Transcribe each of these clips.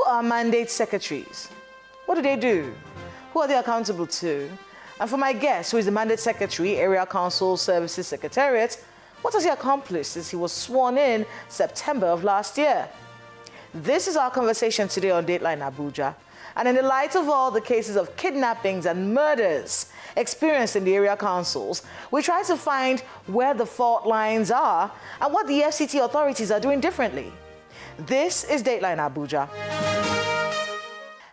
are mandate secretaries? What do they do? Who are they accountable to? And for my guest, who is the mandate secretary, Area Council Services Secretariat, what has he accomplished since he was sworn in September of last year? This is our conversation today on Dateline Abuja. And in the light of all the cases of kidnappings and murders experienced in the area councils, we try to find where the fault lines are and what the FCT authorities are doing differently. This is Dateline Abuja.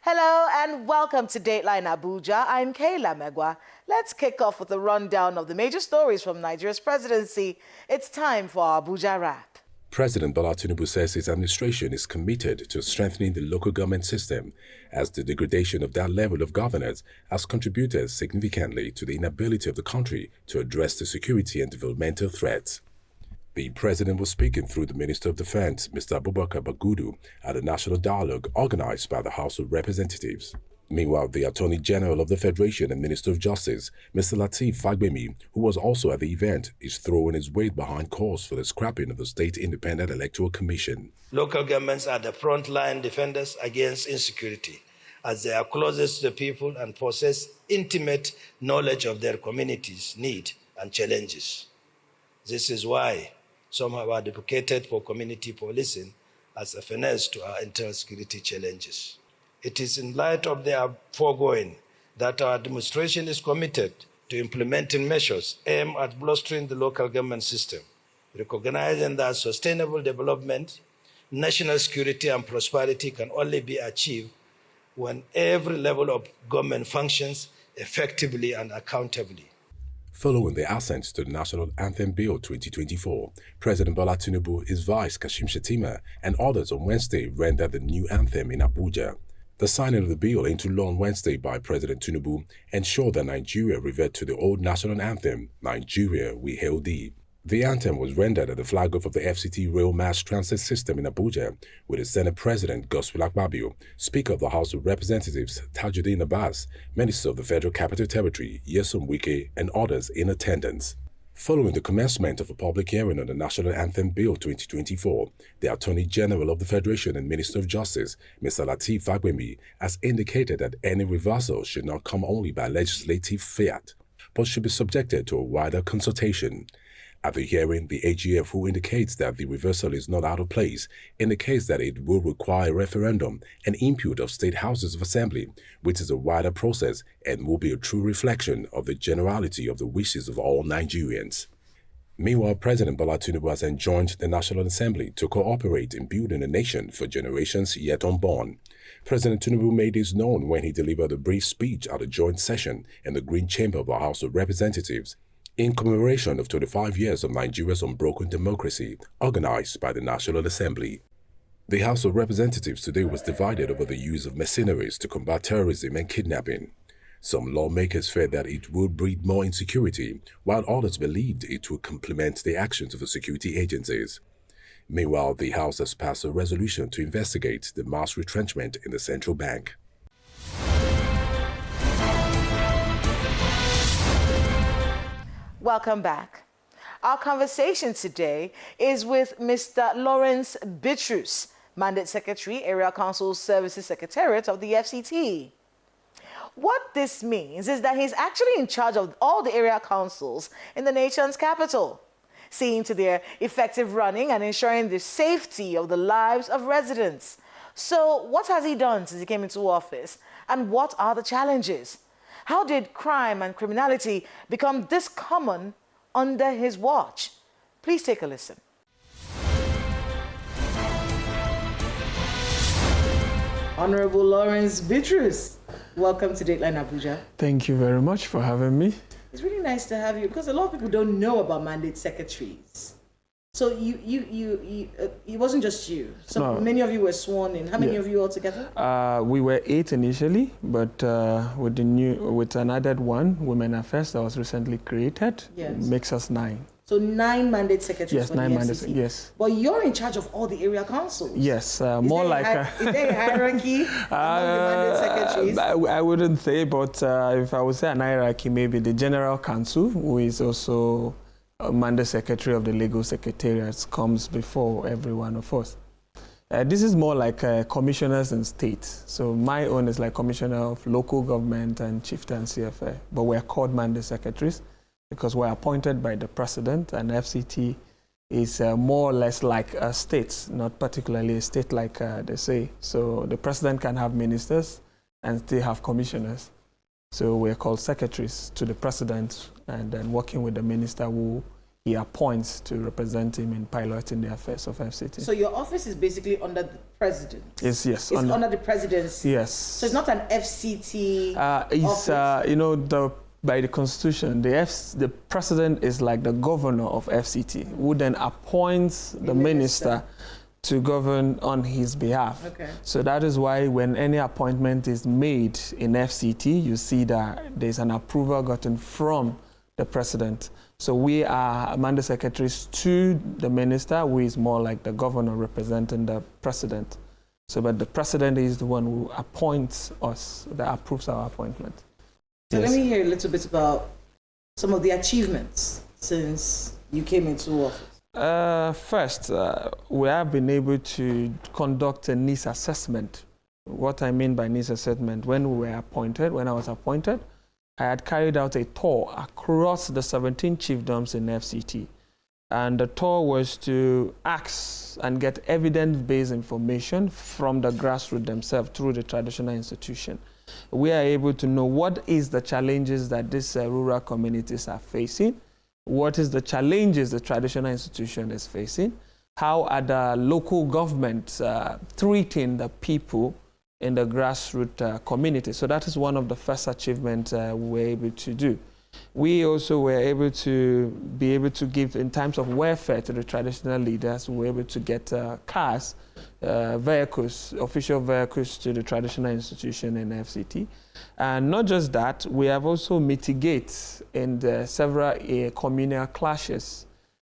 Hello and welcome to Dateline Abuja. I'm Kayla Megwa. Let's kick off with a rundown of the major stories from Nigeria's presidency. It's time for our Abuja Wrap. President Bola Tinubu says his administration is committed to strengthening the local government system, as the degradation of that level of governance has contributed significantly to the inability of the country to address the security and developmental threats. The president was speaking through the Minister of Defense, Mr. Abubakar Bagudu, at a national dialogue organized by the House of Representatives. Meanwhile, the Attorney General of the Federation and Minister of Justice, Mr. Lateef Fagbemi, who was also at the event, is throwing his weight behind calls for the scrapping of the State Independent Electoral Commission. Local governments are the frontline defenders against insecurity, as they are closest to the people and possess intimate knowledge of their communities' needs and challenges. This is why some have advocated for community policing as a finesse to our internal security challenges. It is in light of the foregoing that our administration is committed to implementing measures aimed at bolstering the local government system, recognizing that sustainable development, national security, and prosperity can only be achieved when every level of government functions effectively and accountably. Following the assent to the National Anthem Bill 2024, President Bola Tinubu, his vice Kashim Shettima, and others on Wednesday rendered the new anthem in Abuja. The signing of the bill into law on Wednesday by President Tinubu ensured that Nigeria revert to the old national anthem, Nigeria We Hail Thee. The anthem was rendered at the flag off of the FCT Rail Mass Transit System in Abuja, with the Senate President Godswill Akpabio, Speaker of the House of Representatives Tajuddin Abbas, Minister of the Federal Capital Territory Nyesom Wike, and others in attendance. Following the commencement of a public hearing on the National Anthem Bill 2024, the Attorney General of the Federation and Minister of Justice, Mr. Lateef Fagbemi, has indicated that any reversal should not come only by legislative fiat, but should be subjected to a wider consultation. At the hearing, the AGF, who indicates that the reversal is not out of place, indicates that it will require a referendum and input of state houses of assembly, which is a wider process and will be a true reflection of the generality of the wishes of all Nigerians. Meanwhile, President Bola Tinubu has enjoined the National Assembly to cooperate in building a nation for generations yet unborn. President Tinubu made this known when he delivered a brief speech at a joint session in the Green Chamber of the House of Representatives, in commemoration of 25 years of Nigeria's unbroken democracy, organized by the National Assembly. The House of Representatives today was divided over the use of mercenaries to combat terrorism and kidnapping. Some lawmakers feared that it would breed more insecurity, while others believed it would complement the actions of the security agencies. Meanwhile, the House has passed a resolution to investigate the mass retrenchment in the central bank. Welcome back. Our conversation today is with Mr. Lawrence Bitrus, Mandate Secretary, Area Council Services Secretariat of the FCT. What this means is that he's actually in charge of all the area councils in the nation's capital, seeing to their effective running and ensuring the safety of the lives of residents. So what has he done since he came into office, and what are the challenges? How did crime and criminality become this common under his watch? Please take a listen. Honorable Lawrence Bitrus, welcome to Dateline Abuja. Thank you very much for having me. It's really nice to have you because a lot of people don't know about mandate secretaries. So it wasn't just you. So many of you were sworn in. How many of you altogether? We were 8 initially, but with an added one, Women Affairs, that was recently created, makes us 9. So 9 mandate secretaries. Yes, for 9 the mandates. FCT. Yes. But you're in charge of all the area councils. Yes, more like is there a hierarchy among the mandate secretaries? I wouldn't say, but if I would say an hierarchy, maybe the General Counsel, who is also Mandate Secretary of the Legal Secretariat, comes before every one of us. This is more like commissioners in states. So my own is like commissioner of local government and chieftaincy affair. But we're called mandate secretaries because we're appointed by the president, and FCT is more or less like a state, not particularly a state like they say. So the president can have ministers and still have commissioners. So we're called secretaries to the president, and then working with the minister who he appoints to represent him in piloting the affairs of FCT. So your office is basically under the president? Yes. It's under the presidency? Yes. So it's not an FCT It's, office? you know, by the constitution, the president is like the governor of FCT, who then appoints the minister to govern on his behalf. Okay. So that is why when any appointment is made in FCT, you see that there's an approval gotten from the president. So we are mandate secretaries to the minister, who is more like the governor representing the president. So, but the president is the one who appoints us, that approves our appointment. So Yes. let me hear a little bit about some of the achievements since you came into office. First, we have been able to conduct a needs assessment. What I mean by needs assessment, when I was appointed, I had carried out a tour across the 17 chiefdoms in FCT. And the tour was to ask and get evidence-based information from the grassroots themselves through the traditional institution. We are able to know what is the challenges that these rural communities are facing, what is the challenges the traditional institution is facing, how are the local governments treating the people in the grassroots community. So that is one of the first achievements we were able to do. We also were able to give, in times of welfare to the traditional leaders, we were able to get cars, vehicles, official vehicles to the traditional institution in FCT. And not just that, we have also mitigated in the several communal clashes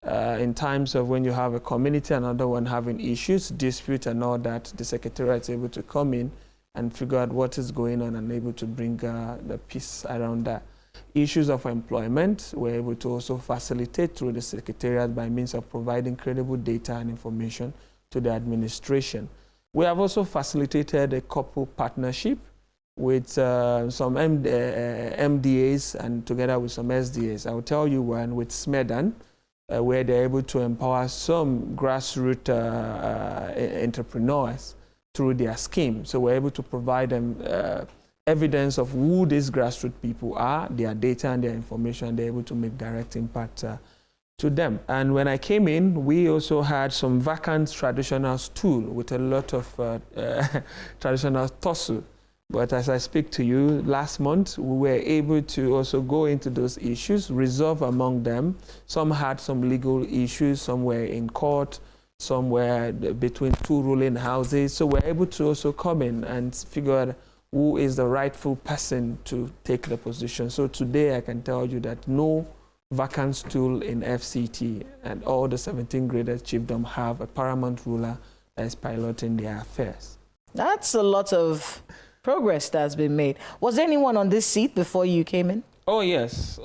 in times of when you have a community and another one having issues, dispute and all that. The secretariat is able to come in and figure out what is going on and able to bring the peace around that. Issues of employment, we're able to also facilitate through the secretariat by means of providing credible data and information to the administration. We have also facilitated a couple partnership with some MDAs and together with some SDAs. I will tell you one with Smedan, where they're able to empower some grassroots entrepreneurs through their scheme. So we're able to provide them evidence of who these grassroots people are, their data and their information, they're able to make direct impact to them. And when I came in, we also had some vacant traditional stool with a lot of traditional tussle. But as I speak to you, last month, we were able to also go into those issues, resolve among them. Some had some legal issues, some were in court, some were between two ruling houses. So we're able to also come in and figure out who is the rightful person to take the position. So today I can tell you that no vacant stool in FCT and all the 17 graded chiefdom have a paramount ruler that is piloting their affairs. That's a lot of progress that's been made. Was there anyone on this seat before you came in? Oh yes,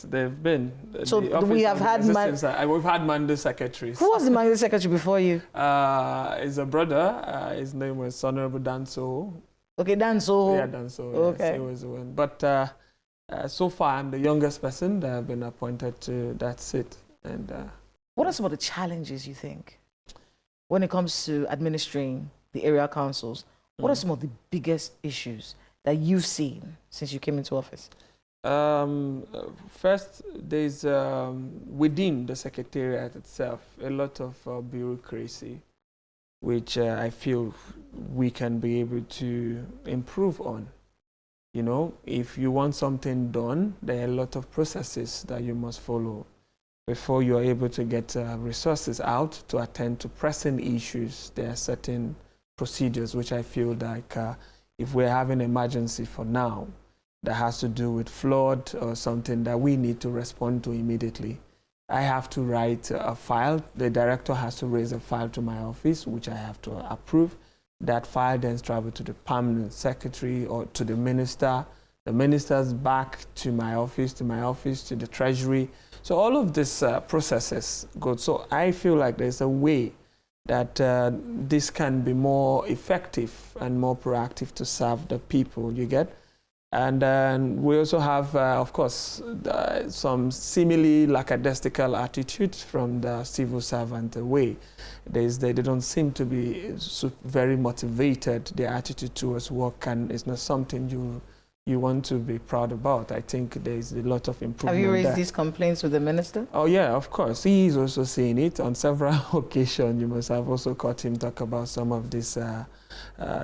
they've been. So we have had we've had mandate secretaries. Who was the mandate secretary before you? Is a brother. His name was Honorable Danso. Okay, Danso. Yeah, Danso. Okay. Yes, he was the one. But so far, I'm the youngest person that have been appointed to that seat. And what are some of the challenges you think when it comes to administering the area councils? What are some of the biggest issues that you've seen since you came into office? First, there's within the secretariat itself a lot of bureaucracy, which I feel we can be able to improve on. You know, if you want something done, there are a lot of processes that you must follow before you are able to get resources out to attend to pressing issues. There are certain procedures which I feel like if we're having an emergency for now that has to do with flood or something that we need to respond to immediately, I have to write a file. The director has to raise a file to my office, which I have to approve. That file then travels to the permanent secretary or to the minister. The minister's back to my office, to the treasury. So all of these processes go. So I feel like there's a way that this can be more effective and more proactive to serve the people, you get? And then we also have, of course, some seemingly lackadaisical attitudes from the civil servant way. They don't seem to be very motivated. Their attitude towards work is not something you want to be proud about. I think there's a lot of improvement. Have you raised there. these complaints with the minister? Oh yeah, of course. He is also saying it on several occasions. You must have also caught him talk about some of these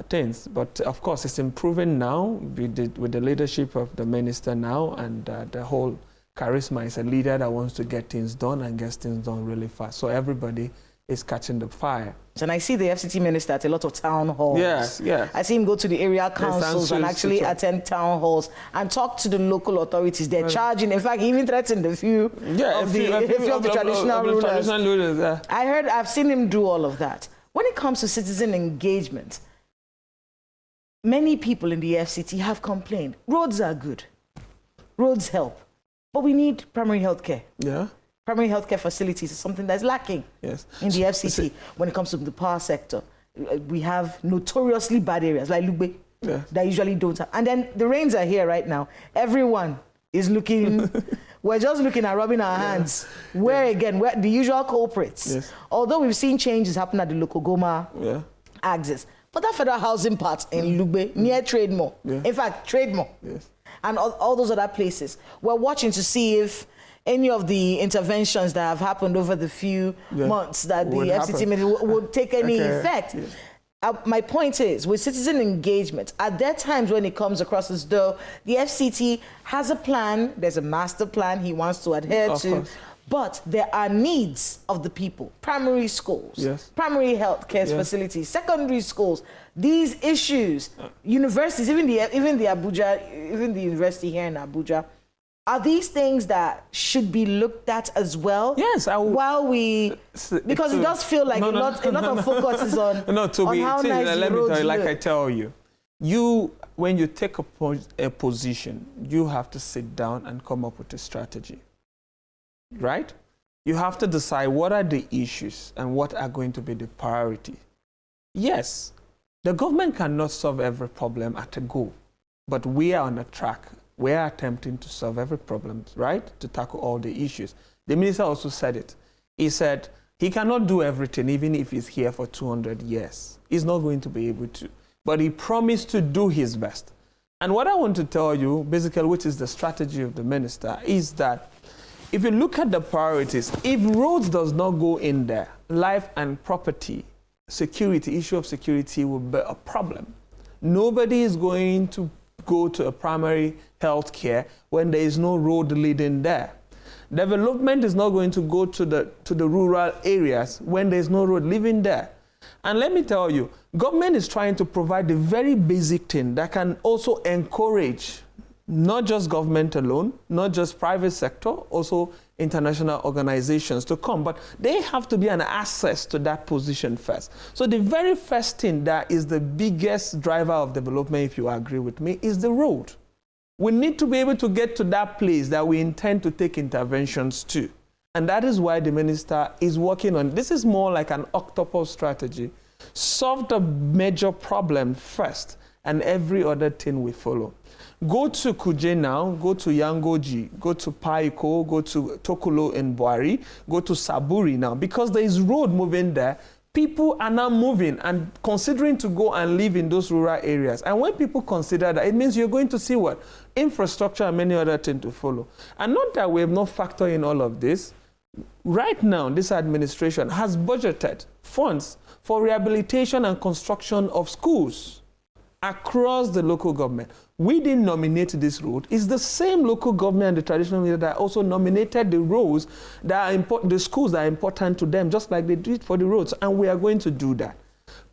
things. But of course, it's improving now with the leadership of the minister now, and the whole charisma is a leader that wants to get things done and gets things done really fast. So everybody is catching the fire. And I see the FCT minister at a lot of town halls. Yes, yes. I see him go to the area councils and actually attend town halls and talk to the local authorities. They're charging. In fact, he even threatened a few of the traditional rulers. Yeah. I've seen him do all of that. When it comes to citizen engagement, many people in the FCT have complained. Roads are good. Roads help. But we need primary health care. Yeah. Primary healthcare facilities is something that's lacking in the FCT. When it comes to the power sector, we have notoriously bad areas like Lugbe that usually don't have. And then the rains are here right now. Everyone is looking, we're just looking at rubbing our hands. Where the usual culprits. Yes. Although we've seen changes happen at the local Goma axis. But that federal housing part in Lugbe, near Trademore, in fact, Trademore, and all those other places, we're watching to see if any of the interventions that have happened over the few months that the FCT would take any effect. Yes. My point is, with citizen engagement, at there times when it comes across as though the FCT has a plan, there's a master plan he wants to adhere to, but there are needs of the people. Primary schools, primary health care facilities, secondary schools, these issues, universities, even the Abuja, even the university here in Abuja, are these things that should be looked at as well? Yes, because it does feel like a lot of focus is on how nice let the me roads tell you, like look. I tell you, when you take a position, you have to sit down and come up with a strategy, right? You have to decide what are the issues and what are going to be the priority. Yes, the government cannot solve every problem at a go, but we are on a track. We are attempting to solve every problem, right? To tackle all the issues. The minister also said it. He said he cannot do everything, even if he's here for 200 years. He's not going to be able to. But he promised to do his best. And what I want to tell you, basically, which is the strategy of the minister, is that if you look at the priorities, if roads does not go in there, life and property, security, issue of security will be a problem. Nobody is going to go to a primary health care when there is no road leading there. Development is not going to go to the rural areas when there is no road leading there. And let me tell you, government is trying to provide the very basic thing that can also encourage not just government alone, not just private sector, also international organizations to come, but they have to be an access to that position first. So the very first thing that is the biggest driver of development, if you agree with me, is the road. We need to be able to get to that place that we intend to take interventions to. And that is why the minister is working on, this is more like an octopus strategy. Solve the major problem first, and every other thing we follow. Go to Kuje now, go to Yangoji, go to Paiko, go to Tokulo in Buari, go to Saburi now. Because there is road moving there, people are now moving and considering to go and live in those rural areas. And when people consider that, it means you're going to see what? Infrastructure and many other things to follow. And not that we have not factored in all of this. Right now, this administration has budgeted funds for rehabilitation and construction of schools across the local government. We didn't nominate this road. It's the same local government and the traditional leader that also nominated the roads that are important, the schools that are important to them, just like they did for the roads. And we are going to do that.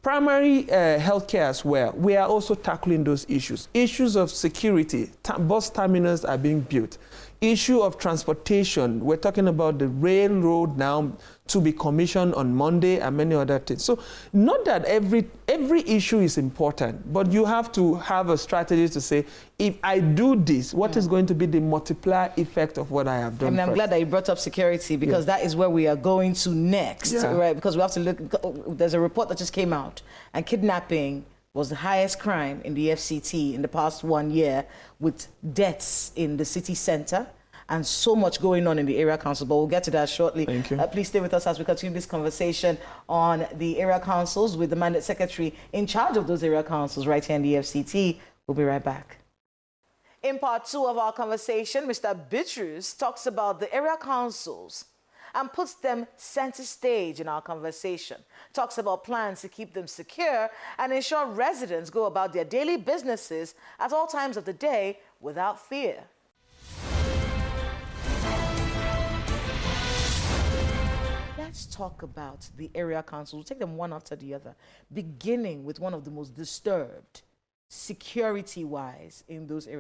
Primary healthcare as well. We are also tackling those issues. Issues of security. Bus terminals are being built. issue of transportation, we're talking about the railroad now to be commissioned on Monday and many other things. So not that every issue is important, but you have to have a strategy to say, if I do this, what is going to be the multiplier effect of what I have done? I'm glad that you brought up security, because that is where we are going to next, right? Because we have to look, there's a report that just came out, and kidnapping was the highest crime in the FCT in the past 1 year, with deaths in the city center and so much going on in the area council. But we'll get to that shortly. Thank you. Please stay with us as we continue this conversation on the area councils with the mandate secretary in charge of those area councils right here in the FCT. We'll be right back. In part 2 of our conversation, Mr. Bitrus talks about the area councils and puts them center stage in our conversation. Talks about plans to keep them secure and ensure residents go about their daily businesses at all times of the day without fear. Let's talk about the area councils. We'll take them one after the other, beginning with one of the most disturbed security-wise in those the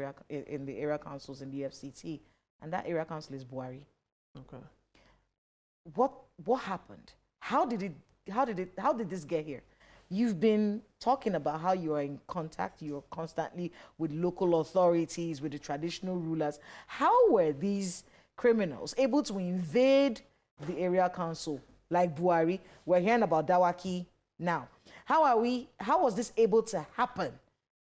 area councils in the FCT, and that area council is Buhari. Okay. What happened? How did this get here? You've been talking about how you are in contact, you're constantly with local authorities, with the traditional rulers. How were these criminals able to invade the area council like Buhari? We're hearing about Dawaki now. How was this able to happen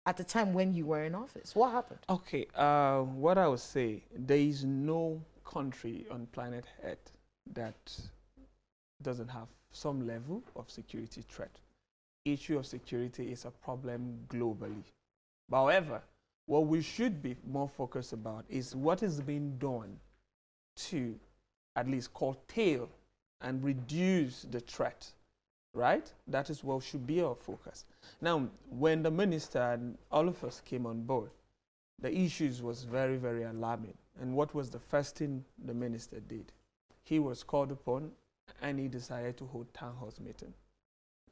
at the time when you were in office? What happened? Okay, what I would say, there is no country on planet Earth that doesn't have some level of security threat. Issue of security is a problem globally. However, what we should be more focused about is what is being done to at least curtail and reduce the threat, right? That is what should be our focus. Now, when the minister and all of us came on board, the issues was very, very alarming. And what was the first thing the minister did? He was called upon and he decided to hold town hall meeting.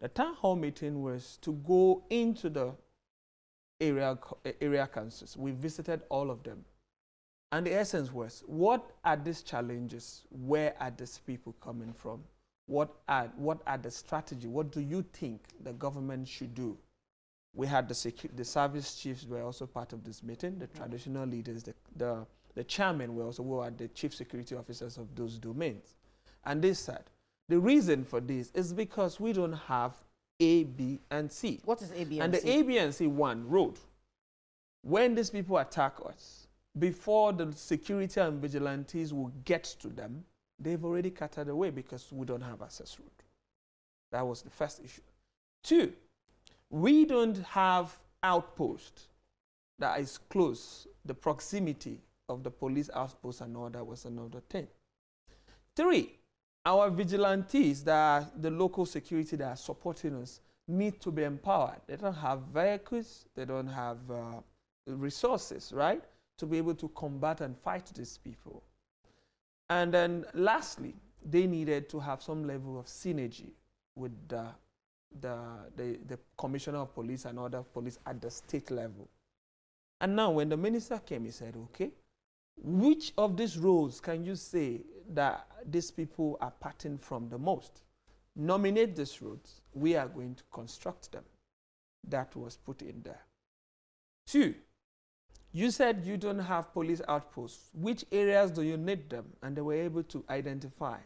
The town hall meeting was to go into the area councils. We visited all of them. And the essence was, what are these challenges? Where are these people coming from? What are the strategy? What do you think the government should do? We had the service chiefs were also part of this meeting, the traditional leaders, the chairman were the chief security officers of those domains. And they said, the reason for this is because we don't have A, B, and C. What is A, B, and C? The A, B, and C road. When these people attack us, before the security and vigilantes will get to them, they've already cutted away because we don't have access road. That was the first issue. 2, we don't have outpost that is close. The proximity of the police outpost and all that was another thing. 3, our vigilantes, that are the local security that are supporting us, need to be empowered. They don't have vehicles, they don't have resources, right, to be able to combat and fight these people. And then lastly, they needed to have some level of synergy with the commissioner of police and other police at the state level. And now when the minister came, he said, okay, which of these roles can you say that these people are parting from the most? Nominate these roads. We are going to construct them. That was put in there. 2, you said you don't have police outposts. Which areas do you need them? And they were able to identify.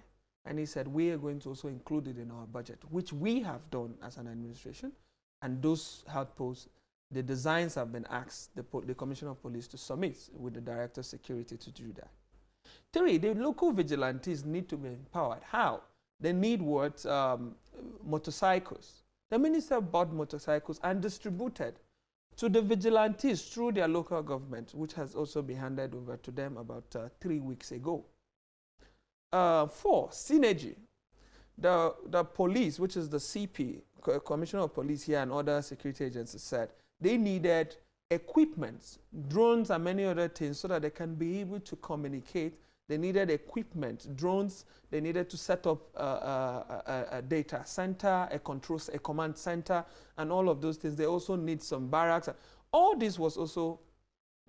And he said, we are going to also include it in our budget, which we have done as an administration. And those outposts, the designs have been asked the Commissioner of Police to submit with the Director of Security to do that. 3, the local vigilantes need to be empowered. How? They need what? Motorcycles. The minister bought motorcycles and distributed to the vigilantes through their local government, which has also been handed over to them about 3 weeks ago. 4, synergy. The police, which is the CP, Commissioner of Police here and other security agencies said, they needed equipment, drones and many other things so that they can be able to communicate. They needed equipment, drones. They needed to set up a data center, a command center, and all of those things. They also need some barracks. All this was also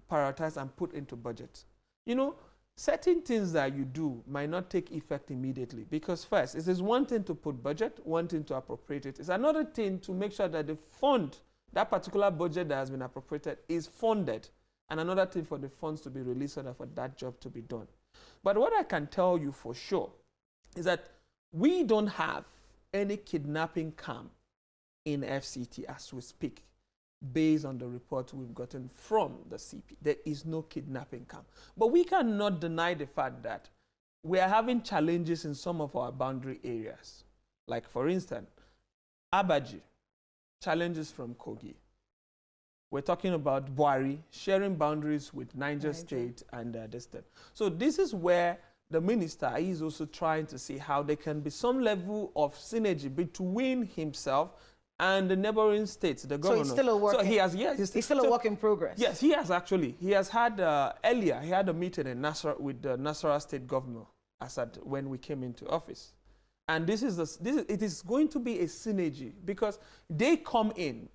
prioritized and put into budget. You know, certain things that you do might not take effect immediately. Because first, it is one thing to put budget, one thing to appropriate it. It's another thing to make sure that the fund, that particular budget that has been appropriated, is funded. And another thing for the funds to be released so that for that job to be done. But what I can tell you for sure is that we don't have any kidnapping camp in FCT as we speak, based on the report we've gotten from the CP. There is no kidnapping camp. But we cannot deny the fact that we are having challenges in some of our boundary areas. Like, for instance, Abuja, challenges from Kogi. We're talking about Buari sharing boundaries with Niger State and this state. So this is where the minister is also trying to see how there can be some level of synergy between himself and the neighboring states, the governor. So it's still a work. So he has, yeah, he's still a work in progress. Yes, he has actually. He has had earlier. He had a meeting in with the Nasarawa State Governor when we came into office, and it is going to be a synergy because they come in.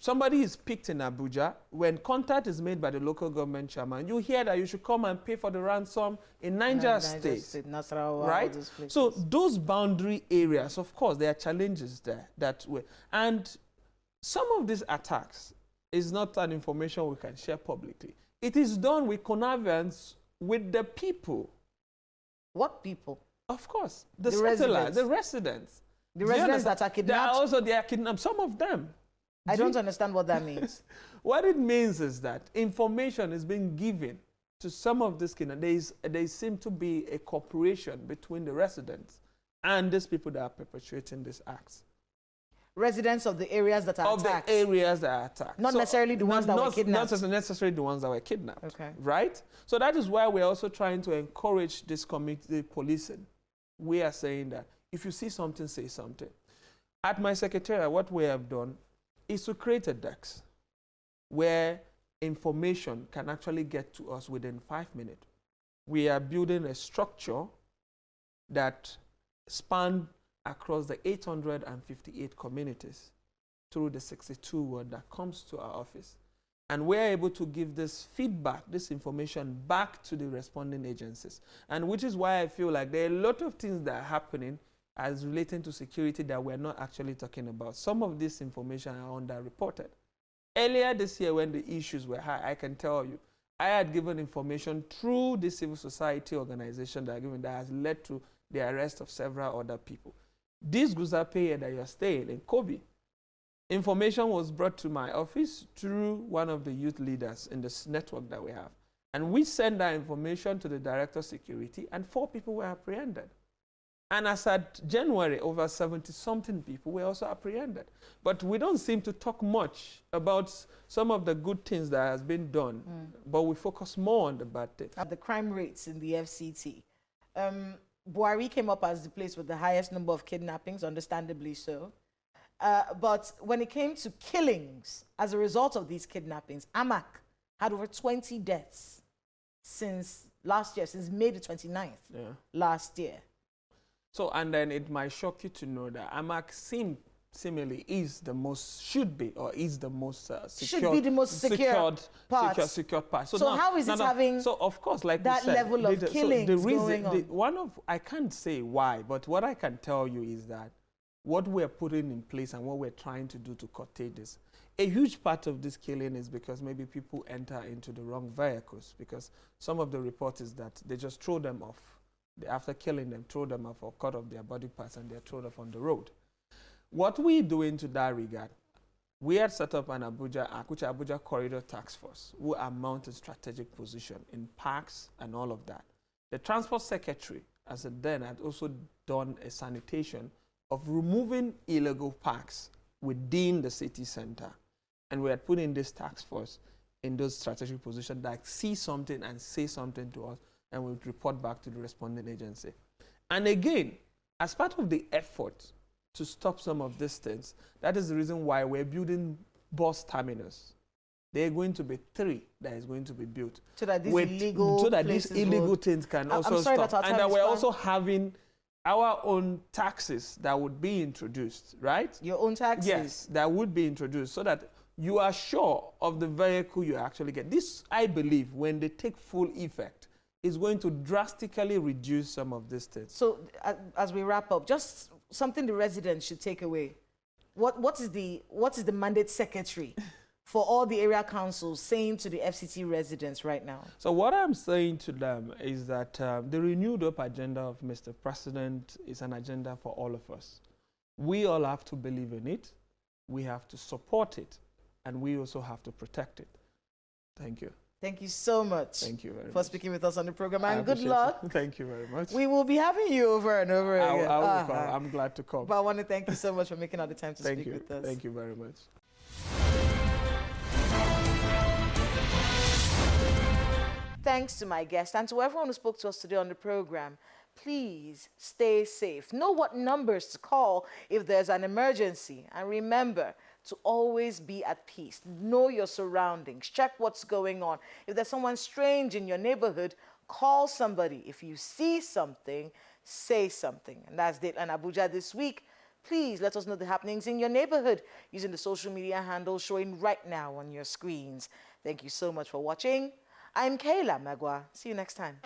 Somebody is picked in Abuja. When contact is made by the local government chairman, you hear that you should come and pay for the ransom in Niger State, Nasarawa, right? So those boundary areas, of course, there are challenges there that way. And some of these attacks is not an information we can share publicly. It is done with connivance with the people. What people? Of course, the settlers, the residents. The residents that are kidnapped? They are kidnapped, some of them. I don't understand what that means. What it means is that information is being given to some of these kidnappers. There seem to be a cooperation between the residents and these people that are perpetrating these acts. Residents of the areas that are attacked? Of the areas that are attacked. Not necessarily the ones that were kidnapped? Not necessarily the ones that were kidnapped. Okay. Right? So that is why we're also trying to encourage this community policing. We are saying that if you see something, say something. At my secretariat, what we have done is to create a desk where information can actually get to us within 5 minutes. We are building a structure that spans across the 858 communities through the 62 ward that comes to our office. And we're able to give this feedback, this information back to the responding agencies. And which is why I feel like there are a lot of things that are happening as relating to security that we're not actually talking about. Some of this information are underreported. Earlier this year when the issues were high, I can tell you, I had given information through the civil society organization that has led to the arrest of several other people. This Guzape that you're staying in Kobe, information was brought to my office through one of the youth leaders in this network that we have. And we sent that information to the director of security and 4 people were apprehended. And as at January, over 70-something people were also apprehended. But we don't seem to talk much about some of the good things that has been done, but we focus more on the bad things. The crime rates in the FCT. Buari came up as the place with the highest number of kidnappings, understandably so. But when it came to killings as a result of these kidnappings, Amak had over 20 deaths since last year, since May the 29th last year. So, and then it might shock you to know that Amak seemingly is the most, should be the most secure. Should be the most secured part. Secure part. So how is it having so of course, like that said, level of killings so the reason, going on? I can't say why, but what I can tell you is that what we're putting in place and what we're trying to do to curtail this, a huge part of this killing is because maybe people enter into the wrong vehicles, because some of the reports is that they just throw them off. After killing them, throw them off or cut off their body parts and they're thrown off on the road. What we're doing to that regard, we had set up an Abuja Corridor Task Force who are mounted strategic position in parks and all of that. The Transport Secretary, as a then, had also done a sanitation of removing illegal parks within the city center. And we had put in this task force in those strategic positions that see something and say something to us, and we'll report back to the responding agency. And again, as part of the effort to stop some of these things, that is the reason why we're building bus terminals. There are going to be 3 that is going to be built. So that these illegal things can also stop. And that we're also having our own taxes that would be introduced, right? Your own taxes? Yes, that would be introduced so that you are sure of the vehicle you actually get. This, I believe, when they take full effect, is going to drastically reduce some of these things. So as we wrap up, just something the residents should take away. What is the mandate secretary for all the area councils saying to the FCT residents right now? So what I'm saying to them is that the renewed up agenda of Mr. President is an agenda for all of us. We all have to believe in it, we have to support it, and we also have to protect it. Thank you. Thank you so much. Thank you very much for speaking with us on the program, and good appreciate luck. it. Thank you very much. We will be having you over and over again. I will come. I'm glad to come. But I want to thank you so much for making all the time to speak with us. Thank you very much. Thanks to my guest and to everyone who spoke to us today on the program. Please stay safe. Know what numbers to call if there's an emergency. And remember to always be at peace. Know your surroundings. Check what's going on. If there's someone strange in your neighborhood, call somebody. If you see something, say something. And that's Dateline Abuja this week. Please let us know the happenings in your neighborhood using the social media handles showing right now on your screens. Thank you so much for watching. I'm Kayla Magwa. See you next time.